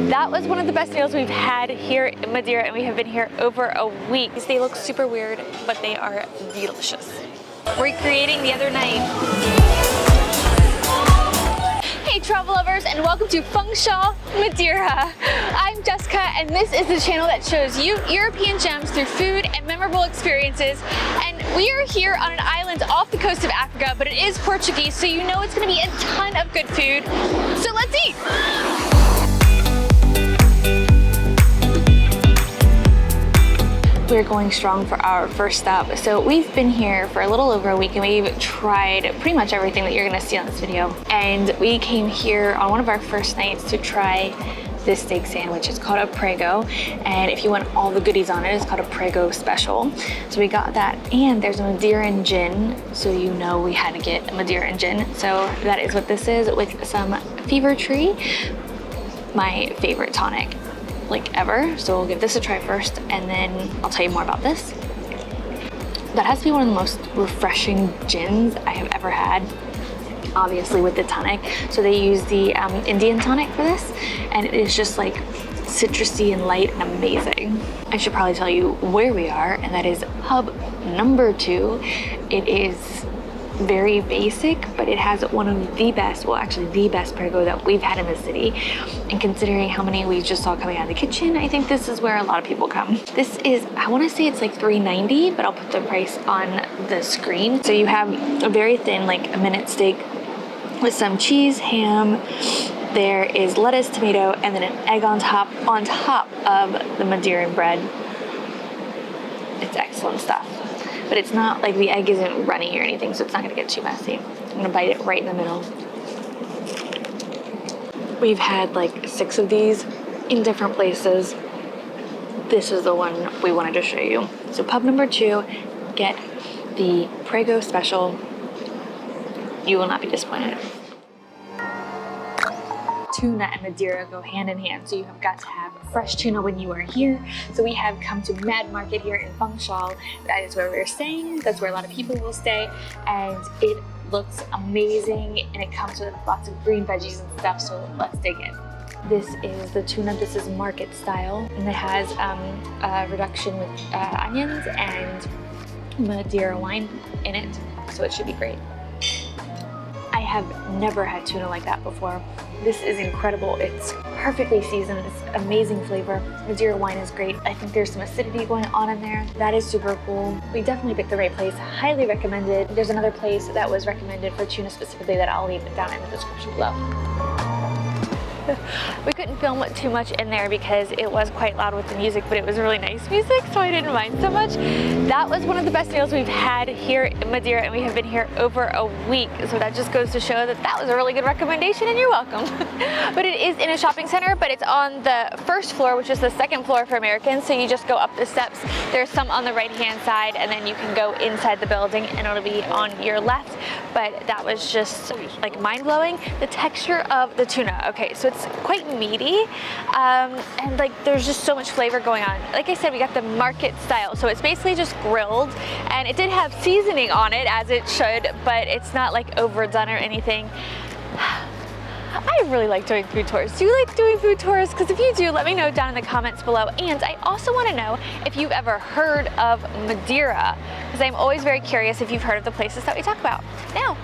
That was one of the best meals we've had here in Madeira, and we have been here over a week. They look super weird, but they are delicious. Recreating the other night. Hey travel lovers, and welcome to Funchal, Madeira. I'm Jessica, and this is the channel that shows you European gems through food and memorable experiences. And we are here on an island off the coast of Africa, but it is Portuguese, so you know it's gonna be a ton of good food. So let's eat. We're going strong for our first stop. So we've been here for a little over a week and we've tried pretty much everything that you're gonna see on this video. And we came here on one of our first nights to try this steak sandwich. It's called a prego. And if you want all the goodies on it, it's called a prego special. So we got that, and there's a Madeiran gin. So you know we had to get a Madeiran gin. So that is what this is, with some Fever Tree, my favorite tonic like ever. So we'll give this a try first, and then I'll tell you more about this. That has to be one of the most refreshing gins I have ever had, obviously with the tonic. So they use the Indian tonic for this, and it is just like citrusy and light and amazing. I should probably tell you where we are, and that is hub number 2. It is very basic, but it has one of the best, well actually the best prego that we've had in the city. And considering how many we just saw coming out of the kitchen, I think this is where a lot of people come. This is, I want to say it's like $3.90, but I'll put the price on the screen. So you have a very thin, like a minute steak with some cheese, ham. There is lettuce, tomato, and then an egg on top of the Madeiran bread. It's excellent stuff. But it's not like the egg isn't runny or anything, so it's not gonna get too messy. I'm gonna bite it right in the middle. We've had like 6 of these in different places. This is the one we wanted to show you. So pub number 2, get the Prego special. You will not be disappointed. Tuna and Madeira go hand in hand, so you have got to have fresh tuna when you are here. So we have come to Mad Market here in Funchal. That is where we're staying. That's where a lot of people will stay, and it looks amazing, and it comes with lots of green veggies and stuff, so let's dig in. This is the tuna. This is market style, and it has a reduction with onions and Madeira wine in it, so it should be great. I have never had tuna like that before. This is incredible. It's perfectly seasoned. It's amazing flavor. Madeira wine is great. I think there's some acidity going on in there. That is super cool. We definitely picked the right place. Highly recommended. There's another place that was recommended for tuna specifically that I'll leave it down in the description below. We couldn't film too much in there because it was quite loud with the music, but it was really nice music, so I didn't mind so much. That was one of the best meals we've had here in Madeira, and we have been here over a week, so that just goes to show that that was a really good recommendation, and you're welcome. But it is in a shopping center, but it's on the first floor, which is the second floor for Americans, so you just go up the steps. There's some on the right-hand side, and then you can go inside the building, and it'll be on your left. But that was just like mind-blowing. The texture of the tuna, okay, so it's quite meaty, and like there's just so much flavor going on. Like I said, we got the market style, so it's basically just grilled, and it did have seasoning on it, as it should, but it's not like overdone or anything. I really like doing food tours. Do you like doing food tours? Because if you do, let me know down in the comments below. And I also want to know if you've ever heard of Madeira, because I'm always very curious if you've heard of the places that we talk about. Now,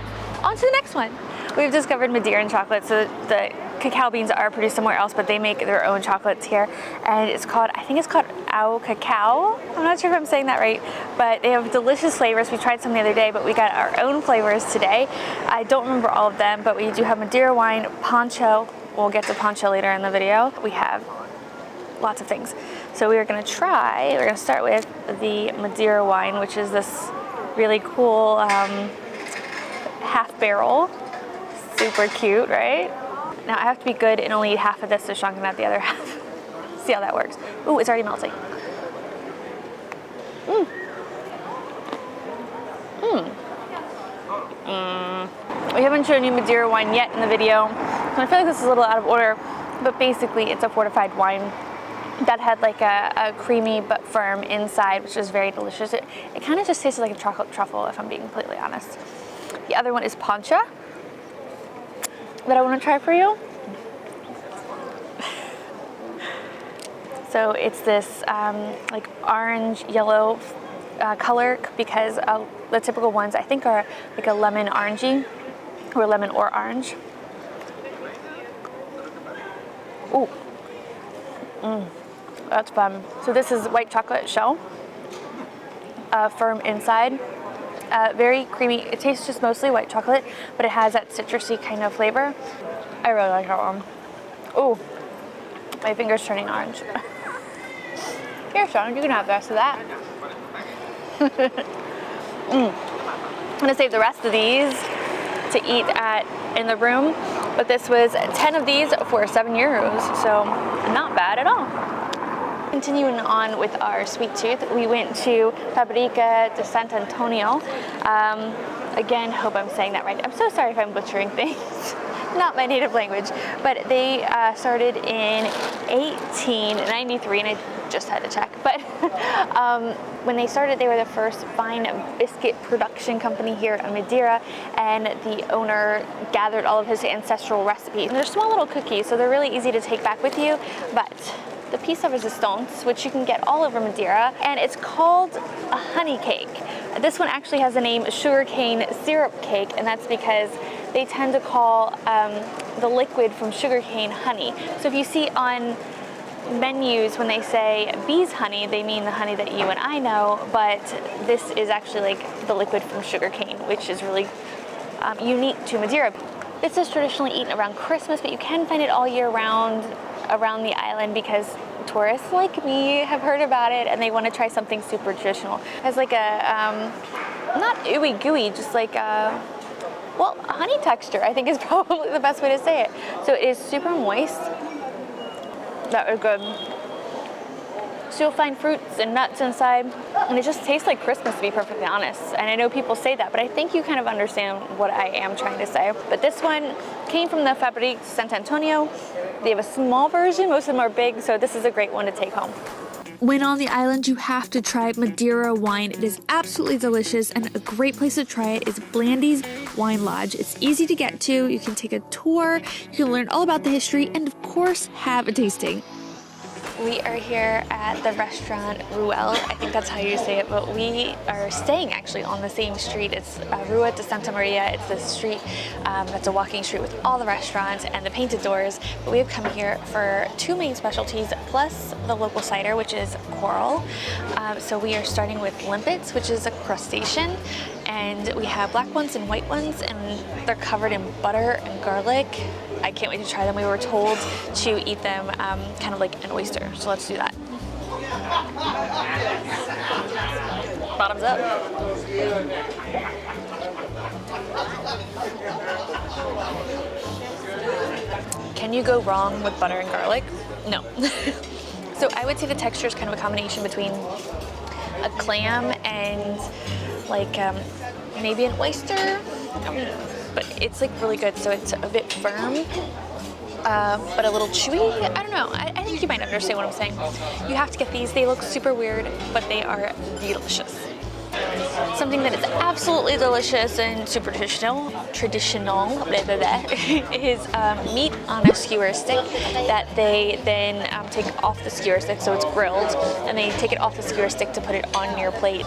on to the next one. We've discovered Madeiran chocolate, so the cacao beans are produced somewhere else, but they make their own chocolates here, and it's called, I think it's called Au Cacao. I'm not sure if I'm saying that right, but they have delicious flavors. We tried some the other day, but we got our own flavors today. I don't remember all of them, but we do have Madeira wine, Pancha. We'll get to Pancha later in the video. We have lots of things. So we're gonna start with the Madeira wine, which is this really cool half barrel. Super cute, right? Now I have to be good and only eat half of this so Sean can have the other half. See how that works. Ooh, it's already melting. We haven't shown you Madeira wine yet in the video, so I feel like this is a little out of order, but basically it's a fortified wine that had like a creamy but firm inside, which is very delicious. It kind of just tastes like a chocolate truffle, if I'm being completely honest. The other one is Pancha that I want to try for you. So it's this like orange yellow color, because the typical ones I think are like a lemon orangey or lemon or orange. Ooh, that's fun. So this is white chocolate shell, firm inside, very creamy. It tastes just mostly white chocolate, but it has that citrusy kind of flavor. I really like that one. Ooh, my finger's turning orange. Here, Sean, you can have the rest of that. I'm gonna save the rest of these to eat in the room, but this was 10 of these for €7, so not bad at all. Continuing on with our sweet tooth, we went to Fábrica de Santo Antonio. Again, hope I'm saying that right. I'm so sorry if I'm butchering things. Not my native language, but they started in 1893, and I just had to check. But when they started, they were the first fine biscuit production company here in Madeira, and the owner gathered all of his ancestral recipes. And they're small little cookies, so they're really easy to take back with you, but the piece of resistance, which you can get all over Madeira, and it's called a honey cake. This one actually has the name sugarcane syrup cake, and that's because they tend to call the liquid from sugarcane honey. So if you see on menus when they say bee's honey, they mean the honey that you and I know, but this is actually like the liquid from sugarcane, which is really unique to Madeira. This is traditionally eaten around Christmas, but you can find it all year round around the island because tourists like me have heard about it and they want to try something super traditional. It has like a, not ooey gooey, just like a, well, honey texture, I think is probably the best way to say it. So it is super moist. That was good. So you'll find fruits and nuts inside, and it just tastes like Christmas, to be perfectly honest. And I know people say that, but I think you kind of understand what I am trying to say. But this one came from the Fábrica de Santo Antonio. They have a small version, most of them are big, so this is a great one to take home. When on the island, you have to try Madeira Wine. It is absolutely delicious, and a great place to try it is Blandy's Wine Lodge. It's easy to get to, you can take a tour, you can learn all about the history, and of course, have a tasting. We are here at the restaurant Ruel. I think that's how you say it, but we are staying actually on the same street. It's Rua de Santa Maria. It's the street that's a walking street with all the restaurants and the painted doors. But we have come here for two main specialties, plus the local cider, which is coral. So we are starting with limpets, which is a crustacean. And we have black ones and white ones, and they're covered in butter and garlic. I can't wait to try them. We were told to eat them kind of like an oyster, so let's do that. Bottoms up. Can you go wrong with butter and garlic? No. So I would say the texture is kind of a combination between a clam and like maybe an oyster, but it's like really good. So it's a bit firm, but a little chewy. I don't know. I think you might understand what I'm saying. You have to get these. They look super weird, but they are delicious. Something that is absolutely delicious and super traditional blah, blah, blah, is meat on a skewer stick that they then take off the skewer stick, so it's grilled, and they take it off the skewer stick to put it on your plate.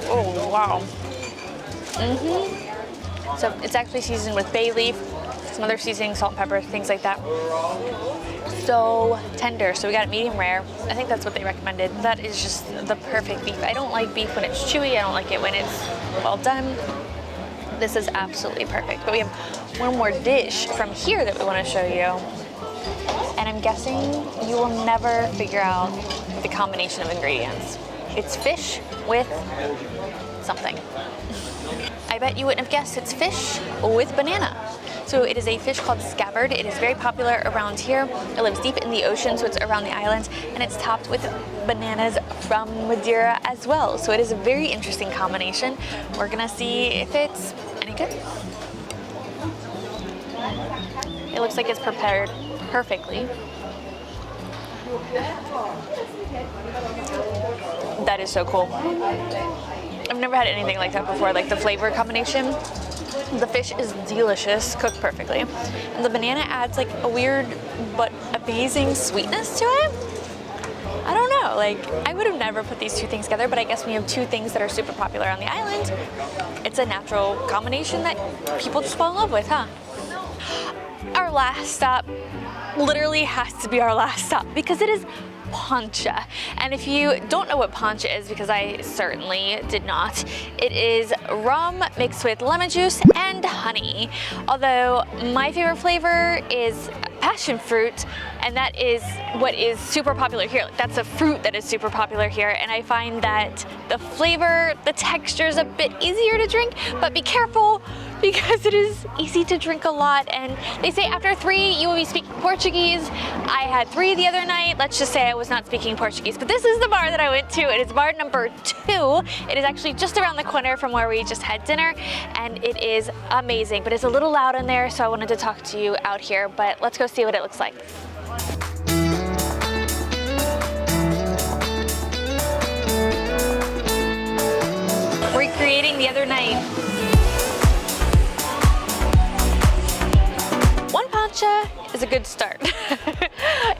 Oh, wow. So it's actually seasoned with bay leaf, some other seasoning, salt and pepper, things like that. So tender. So we got it medium rare. I think that's what they recommended. That is just the perfect beef. I don't like beef when it's chewy. I don't like it when it's well done. This is absolutely perfect. But we have one more dish from here that we want to show you. And I'm guessing you will never figure out the combination of ingredients. It's fish with something. I bet you wouldn't have guessed it's fish with banana. So it is a fish called scabbard. It is very popular around here. It lives deep in the ocean, so it's around the island, and it's topped with bananas from Madeira as well. So it is a very interesting combination. We're gonna see if it's any good. It looks like it's prepared perfectly. That is so cool. I've never had anything like that before, like the flavor combination. The fish is delicious, cooked perfectly. And the banana adds like a weird but amazing sweetness to it. I don't know, like I would have never put these two things together, but I guess when you have two things that are super popular on the island, it's a natural combination that people just fall in love with, huh? Our last stop literally has to be our last stop because it is Pancha. And if you don't know what Pancha is, because I certainly did not, it is rum mixed with lemon juice and honey. Although my favorite flavor is passion fruit, and that is what is super popular here. That's a fruit that is super popular here, and I find that the flavor, the texture is a bit easier to drink, but be careful because it is easy to drink a lot, and they say after 3 you will be speaking Portuguese. I had 3 the other night. Let's just say I was not speaking Portuguese, but this is the bar that I went to. It is bar number 2. It is actually just around the corner from where we just had dinner, and it is amazing, but it's a little loud in there, so I wanted to talk to you out here, but let's go see what it looks like. Recreating the other night. One Pancha is a good start.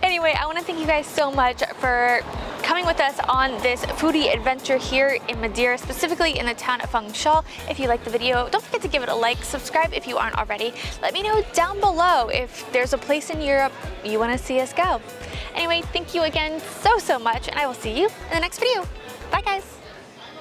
Anyway, I want to thank you guys so much for coming with us on this foodie adventure here in Madeira, specifically in the town of Funchal. If you liked the video, don't forget to give it a like, subscribe if you aren't already. Let me know down below if there's a place in Europe you want to see us go. Anyway, thank you again so much, and I will see you in the next video. Bye guys.